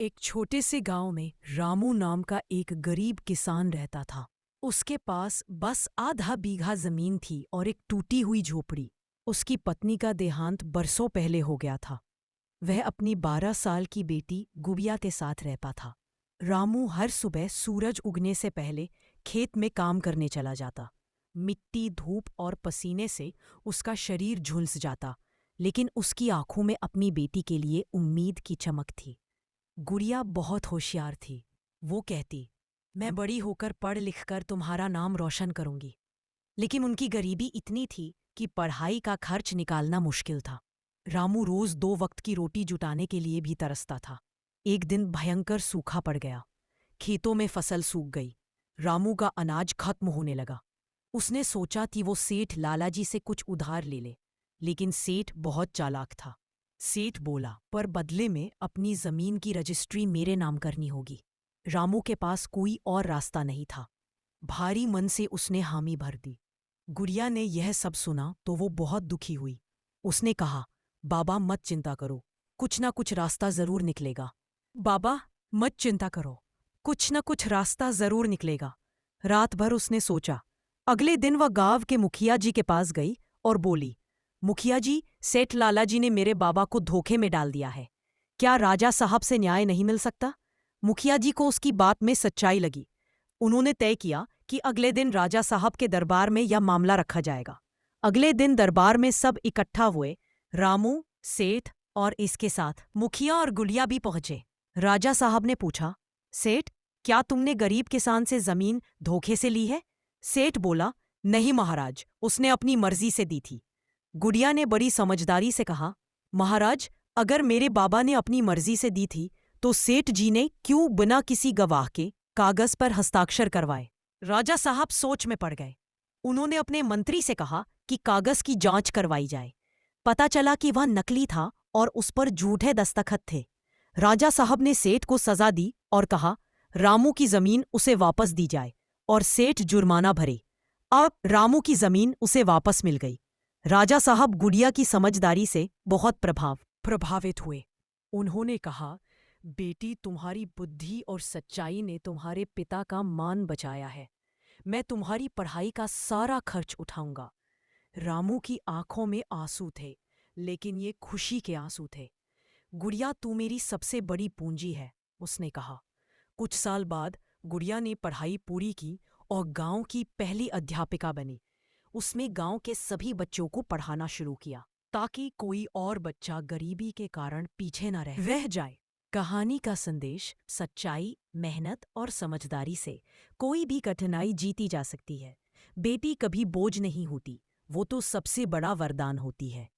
एक छोटे से गांव में रामू नाम का एक गरीब किसान रहता था। उसके पास बस आधा बीघा जमीन थी और एक टूटी हुई झोपड़ी। उसकी पत्नी का देहांत बरसों पहले हो गया था। वह अपनी 12 साल की बेटी गुड़िया के साथ रहता था। रामू हर सुबह सूरज उगने से पहले खेत में काम करने चला जाता। मिट्टी, धूप और पसीने से उसका शरीर झुलस जाता, लेकिन उसकी आंखों में अपनी बेटी के लिए उम्मीद की चमक थी। गुड़िया बहुत होशियार थी। वो कहती, मैं बड़ी होकर पढ़ लिख कर तुम्हारा नाम रोशन करूंगी। लेकिन उनकी गरीबी इतनी थी कि पढ़ाई का खर्च निकालना मुश्किल था। रामू रोज 2 वक्त की रोटी जुटाने के लिए भी तरसता था। एक दिन भयंकर सूखा पड़ गया। खेतों में फसल सूख गई। रामू का अनाज खत्म होने लगा। उसने सोचा कि वो सेठ लालाजी से कुछ उधार ले ले, लेकिन सेठ बहुत चालाक था। सेठ बोला, पर बदले में अपनी जमीन की रजिस्ट्री मेरे नाम करनी होगी। रामू के पास कोई और रास्ता नहीं था। भारी मन से उसने हामी भर दी। गुड़िया ने यह सब सुना तो वो बहुत दुखी हुई। उसने कहा, बाबा मत चिंता करो, कुछ ना कुछ रास्ता जरूर निकलेगा। बाबा मत चिंता करो, कुछ न कुछ रास्ता जरूर निकलेगा। रात भर उसने सोचा। अगले दिन वह गांव के मुखिया जी के पास गई और बोली, मुखिया जी, सेठ लालाजी ने मेरे बाबा को धोखे में डाल दिया है। क्या राजा साहब से न्याय नहीं मिल सकता? मुखिया जी को उसकी बात में सच्चाई लगी। उन्होंने तय किया कि अगले दिन राजा साहब के दरबार में यह मामला रखा जाएगा। अगले दिन दरबार में सब इकट्ठा हुए। रामू, सेठ और इसके साथ मुखिया और गुड़िया भी पहुंचे। राजा साहब ने पूछा, सेठ, क्या तुमने गरीब किसान से जमीन धोखे से ली है? सेठ बोला, नहीं महाराज, उसने अपनी मर्जी से दी थी। गुड़िया ने बड़ी समझदारी से कहा, महाराज, अगर मेरे बाबा ने अपनी मर्जी से दी थी तो सेठ जी ने क्यों बिना किसी गवाह के कागज पर हस्ताक्षर करवाए? राजा साहब सोच में पड़ गए। उन्होंने अपने मंत्री से कहा कि कागज की जांच करवाई जाए। पता चला कि वह नकली था और उस पर झूठे दस्तखत थे। राजा साहब ने सेठ को सजा दी और कहा, रामू की जमीन उसे वापस दी जाए और सेठ जुर्माना भरे। अब रामू की जमीन उसे वापस मिल गई। राजा साहब गुड़िया की समझदारी से बहुत प्रभावित हुए। उन्होंने कहा, बेटी, तुम्हारी बुद्धि और सच्चाई ने तुम्हारे पिता का मान बचाया है। मैं तुम्हारी पढ़ाई का सारा खर्च उठाऊंगा। रामू की आंखों में आंसू थे, लेकिन ये खुशी के आंसू थे। गुड़िया, तू मेरी सबसे बड़ी पूंजी है, उसने कहा। कुछ साल बाद गुड़िया ने पढ़ाई पूरी की और गांव की पहली अध्यापिका बनी। उसने गांव के सभी बच्चों को पढ़ाना शुरू किया, ताकि कोई और बच्चा गरीबी के कारण पीछे न रह जाए। कहानी का संदेश, सच्चाई, मेहनत और समझदारी से कोई भी कठिनाई जीती जा सकती है। बेटी कभी बोझ नहीं होती, वो तो सबसे बड़ा वरदान होती है।